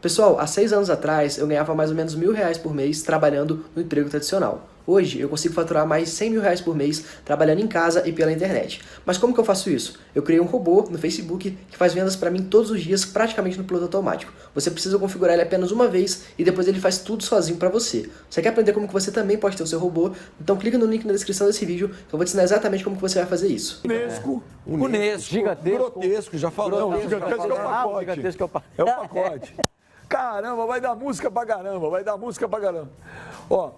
Pessoal, há 6 anos atrás eu ganhava mais ou menos R$1.000 por mês trabalhando no emprego tradicional. Hoje eu consigo faturar mais de R$100.000 por mês trabalhando em casa e pela internet. Mas como que eu faço isso? Eu criei um robô no Facebook que faz vendas para mim todos os dias praticamente no piloto automático. Você precisa configurar ele apenas uma vez e depois ele faz tudo sozinho para você. Você quer aprender como que você também pode ter o seu robô? Então clica no link na descrição desse vídeo que eu vou te ensinar exatamente como que você vai fazer isso. Unesco, gigantesco, grotesco, já falou. Gigantesco é o pacote. Gigantesco É o pacote. Caramba, vai dar música pra caramba, Ó,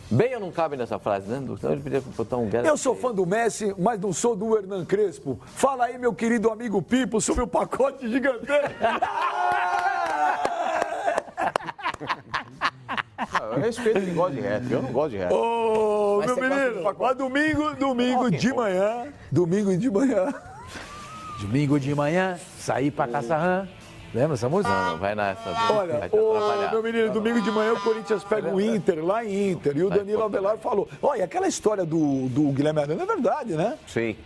Bale não cabe nessa frase, né? Então ele podia botar um Gareth eu sou fã do Messi, mas não sou do Hernan Crespo. Fala aí, meu querido amigo Pipo, sobre o pacote gigantesco. Eu respeito quem gosta de rap, eu não gosto de rap. Ô, meu menino, mas domingo de manhã, sair pra caça-rã. Lembra essa música? Não, vai nessa. Olha, vai te atrapalhar. meu menino, domingo de manhã o Corinthians pega o Inter, lá em Inter, e o Danilo Avelar falou. Olha, aquela história do Guilherme Arana é verdade, né? Sim.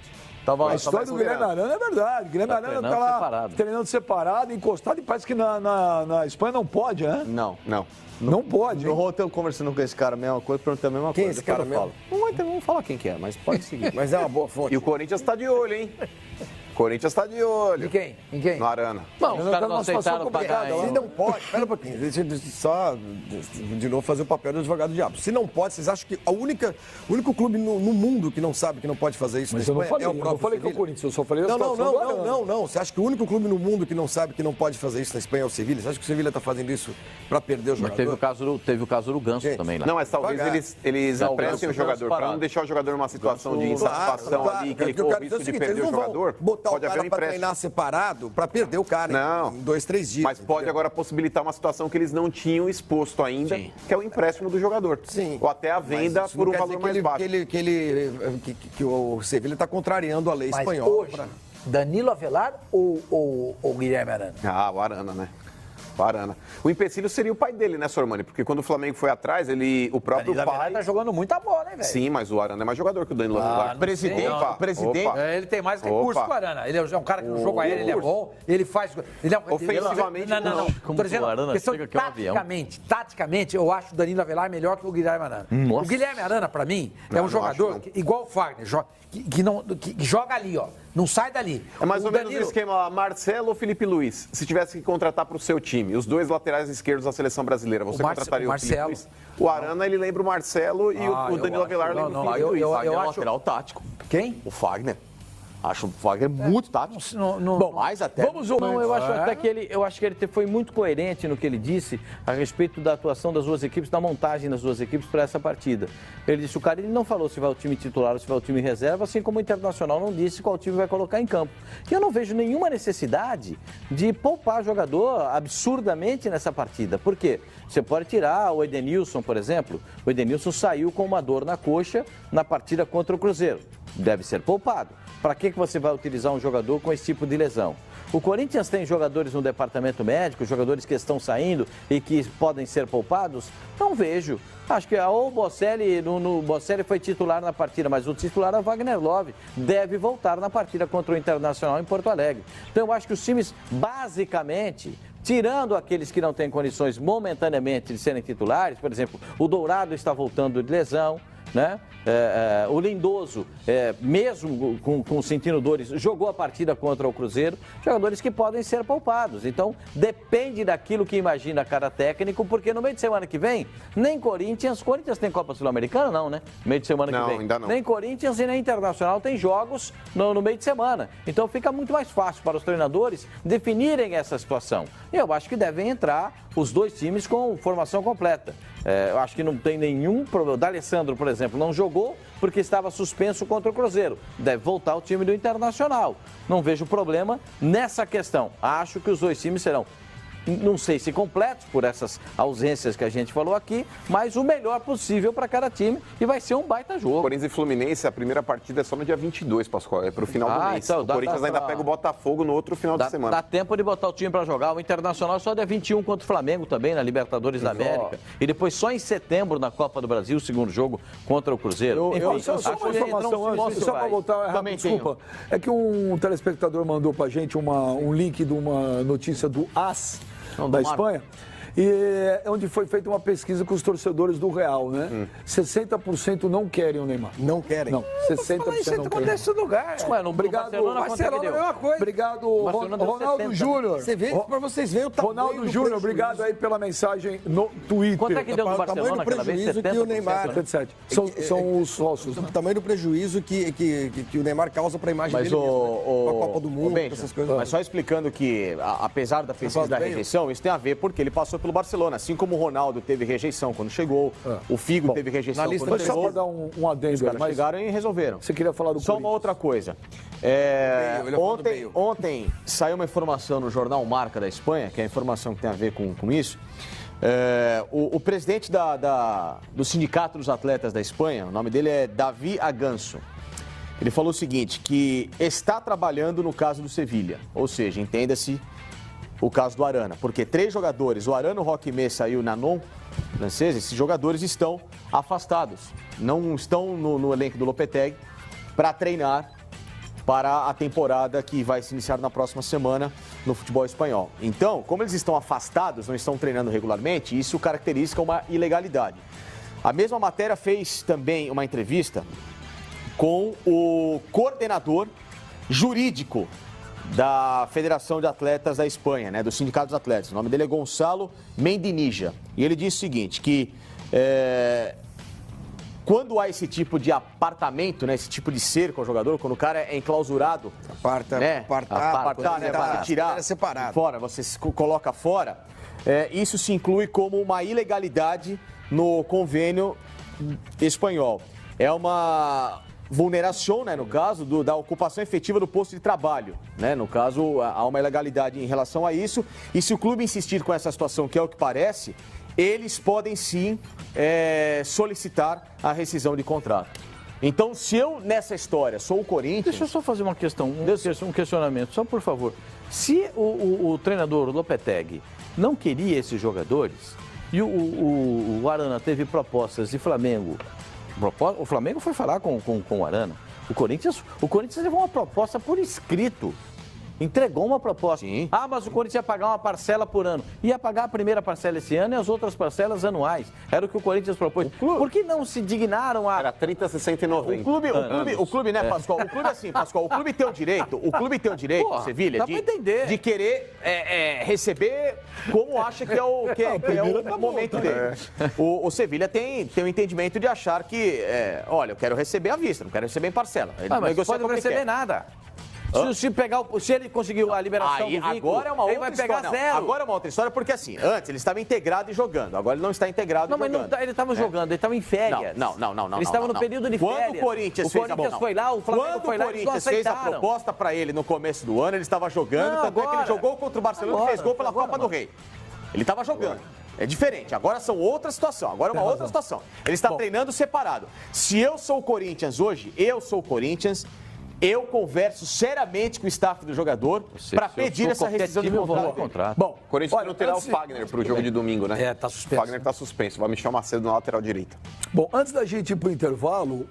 A história do Guilherme Arana é verdade. Guilherme Arana tá lá treinando separado, encostado, e parece que na Espanha não pode, né? Não pode. No ontem eu conversando com esse cara, a mesma coisa, perguntei a mesma Quem é coisa. esse cara mesmo? Vamos falar quem que é, mas pode seguir. Mas é uma boa fonte. E o Corinthians tá de olho, hein? Corinthians tá de olho. Em quem? Em quem? No Arana. Bom, os caras não aceitaram pagar. Se não pode, espera um pouquinho, deixa eu só de novo fazer o papel do advogado do diabo. Se não pode, vocês acham que o único clube no mundo que não sabe que não pode fazer isso Mas na eu não Espanha falei, é o próprio eu falei que é o Sevilla? Corinthians, eu só falei a situação do Arana. Não. Você acha que o único clube no mundo que não sabe que não pode fazer isso na Espanha é o Sevilla? Você acha que o Sevilla tá fazendo isso para perder o Mas jogador? teve o caso do Ganso Gente, também lá. Não, mas talvez eles Não, emprestem o Ganso jogador para parado. não deixar o jogador numa situação de insatisfação Claro, ali, que ele porque eu corre o quero dizer risco de seguinte, perder eles o não vão jogador. botar Pode o haver um cara para empréstimo. treinar separado para perder o cara Não. em 2, 3 dias. Mas pode agora possibilitar uma situação que eles não tinham exposto ainda, que é o empréstimo do jogador. Sim. Ou até a venda Mas isso por não um quer valor dizer mais baixo. que o Sevilla está contrariando a lei Mas espanhola. hoje, Danilo Avelar ou Guilherme Arana? Ah, o Arana, né? O Arana. O empecilho seria o pai dele, né, Sormani? Porque quando o Flamengo foi atrás, o próprio Danilo pai... Avelar tá jogando muita bola, né, velho? Sim, mas o Arana é mais jogador que o Danilo Avelar. presidente, Opa, o presidente, opa. Ele tem mais recurso Opa. que o Arana. Ele é um cara que no jogo aéreo ele é bom, ele faz... Ele é, Ofensivamente, não. Como Tô dizendo, o Arana questão chega que é um avião. taticamente, eu acho o Danilo Avelar melhor que o Guilherme Arana. Nossa. O Guilherme Arana, pra mim, é Não, um não jogador acho, não. igual o Fagner, que joga ali, ó. Não sai dali. É mais O ou menos o Danilo- esquema Marcelo ou Felipe Luiz. Se tivesse que contratar para o seu time, os dois laterais esquerdos da seleção brasileira, você contrataria o Felipe Marcelo. Luiz? O Arana, ele lembra o Marcelo e o Danilo Avelar lembra o Felipe Luiz. eu Fagner é acho- lateral tático. Quem? O Fagner. Acho o Fagner muito tático. Bom, Mais até. Vamos ouvir. Não, eu acho até que ele foi muito coerente no que ele disse a respeito da atuação das duas equipes, da montagem das duas equipes para essa partida. Ele disse, o Carille não falou se vai o time titular ou se vai o time reserva, assim como o Internacional não disse qual time vai colocar em campo. E eu não vejo nenhuma necessidade de poupar jogador absurdamente nessa partida. Por quê? Você pode tirar o Edenilson, por exemplo. O Edenilson saiu com uma dor na coxa na partida contra o Cruzeiro. Deve ser poupado. Para que você vai utilizar um jogador com esse tipo de lesão? O Corinthians tem jogadores no departamento médico, jogadores que estão saindo e que podem ser poupados? Não vejo. Acho que o Bocelli, Bocelli foi titular na partida, mas o titular é o Wagner Love. Deve voltar na partida contra o Internacional em Porto Alegre. Então eu acho que os times, basicamente, tirando aqueles que não têm condições momentaneamente de serem titulares, por exemplo, o Dourado está voltando de lesão, né? O Lindoso, mesmo sentindo dores, jogou a partida contra o Cruzeiro, jogadores que podem ser poupados. Então, depende daquilo que imagina cada técnico, porque no meio de semana que vem, nem Corinthians tem Copa Sul-Americana, não, né? No meio de semana que vem. Ainda não. Nem Corinthians e nem Internacional tem jogos no meio de semana. Então, fica muito mais fácil para os treinadores definirem essa situação. E eu acho que devem entrar os dois times com formação completa. Eu acho que não tem nenhum problema. O D'Alessandro, por exemplo, não jogou porque estava suspenso contra o Cruzeiro. Deve voltar ao time do Internacional. Não vejo problema nessa questão. Acho que os dois times serão, não sei se completos por essas ausências que a gente falou aqui, mas o melhor possível para cada time e vai ser um baita jogo. Corinthians e Fluminense, a primeira partida é só no dia 22, Pascoal, é pro final do mês. Então, o Corinthians ainda pega o Botafogo no outro final de semana. Dá tempo de botar o time para jogar. O Internacional só dia 21 contra o Flamengo também, na Libertadores da América. E depois só em setembro, na Copa do Brasil, o segundo jogo contra o Cruzeiro. Só uma informação antes, só para voltar rápido, desculpa. É que um telespectador mandou pra gente um link de uma notícia do AS, da Espanha. E onde foi feita uma pesquisa com os torcedores do Real, né? 60% não querem o Neymar. Não querem? Não, 60% não querem. Nesse lugar. Ué, no Obrigado, Barcelona é a mesma coisa. Obrigado, Ronaldo Júnior. Você vê, pra vocês verem o tamanho Ronaldo Júnior, obrigado aí pela mensagem no Twitter. Quanto é que deu no Barcelona aquela vez? prejuízo que o Neymar... 77. São os sócios, né? O tamanho do prejuízo que o Neymar causa para a imagem dele mesmo, né? Com a Copa do Mundo, essas coisas. Mas só explicando que, apesar da pesquisa da rejeição, isso tem a ver porque ele passou pelo Barcelona, assim como o Ronaldo teve rejeição quando chegou, o Figo teve rejeição quando chegou. Só para dar um adendo, os caras chegaram e resolveram. Você queria falar do Só uma outra coisa. Ontem saiu uma informação no jornal Marca da Espanha, que é a informação que tem a ver com isso. O presidente do Sindicato dos Atletas da Espanha, o nome dele é David Aganso. Ele falou o seguinte, que está trabalhando no caso do Sevilha, ou seja, entenda-se o caso do Arana, porque 3 jogadores, o Arana, o Roque Mesa e o Nanon, francês, esses jogadores estão afastados, não estão no elenco do Lopetegui para treinar para a temporada que vai se iniciar na próxima semana no futebol espanhol. Então, como eles estão afastados, não estão treinando regularmente, isso caracteriza uma ilegalidade. A mesma matéria fez também uma entrevista com o coordenador jurídico da Federação de Atletas da Espanha, né, do Sindicato dos Atletas. O nome dele é Gonçalo Mendinija. E ele disse o seguinte, que quando há esse tipo de apartamento, né, esse tipo de cerco ao jogador, quando o cara é enclausurado, apartar, né, para tirar separado. Fora, você se coloca fora, isso se inclui como uma ilegalidade no convênio espanhol. É uma vulneração, né, no caso, da ocupação efetiva do posto de trabalho. Né? No caso, há uma ilegalidade em relação a isso. E se o clube insistir com essa situação, que é o que parece, eles podem sim solicitar a rescisão de contrato. Então, se eu, nessa história, sou o Corinthians... Deixa eu só fazer uma questão, um questionamento, só por favor. Se o treinador Lopetegui não queria esses jogadores e o Arana teve propostas de Flamengo... O Flamengo foi falar com o Arana. O Corinthians levou uma proposta por escrito. Entregou uma proposta. Sim. Ah, mas o Corinthians ia pagar uma parcela por ano. Ia pagar a primeira parcela esse ano e as outras parcelas anuais. Era o que o Corinthians propôs. Por que não se dignaram a... Era 30, 60 e 90. O clube, né, Pascoal? O clube assim, Pascoal, o clube tem o direito, o Sevilha, de querer receber como acha que é o momento dele. O Sevilha tem o entendimento de achar que, olha, eu quero receber à vista, não quero receber em parcela. Ele mas pode não receber nada. Se ele conseguiu a liberação do vínculo, agora é uma outra vai pegar história. zero. Agora é uma outra história, porque assim, antes ele estava integrado e jogando, agora ele não está integrado e jogando. Mas ele estava jogando, ele estava em férias. Não. Ele estava no período de férias. Quando o Corinthians foi lá, o Flamengo foi lá, quando o Corinthians fez a proposta para ele no começo do ano, ele estava jogando, tanto é que ele jogou contra o Barcelona e fez gol pela Copa do Rei. Ele estava jogando. É diferente, agora são outra situação, agora é uma outra situação. Ele está treinando separado. Se eu sou o Corinthians hoje, eu converso seriamente com o staff do jogador para pedir essa rescisão de contrato. Bom, o Corinthians vai tirar o Fagner para o jogo de domingo, né? Tá suspenso. O Fagner tá suspenso, vai Michel Macedo na lateral direita. Bom, antes da gente ir pro intervalo,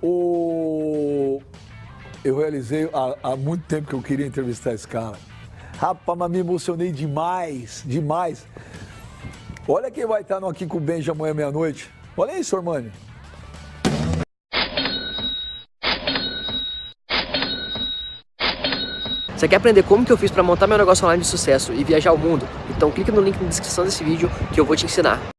eu realizei há muito tempo que eu queria entrevistar esse cara. Rapaz, mas me emocionei demais. Olha quem vai estar no Aqui com o Benja amanhã meia-noite. Olha isso, Ormani. Você quer aprender como que eu fiz para montar meu negócio online de sucesso e viajar o mundo? Então clica no link na descrição desse vídeo que eu vou te ensinar.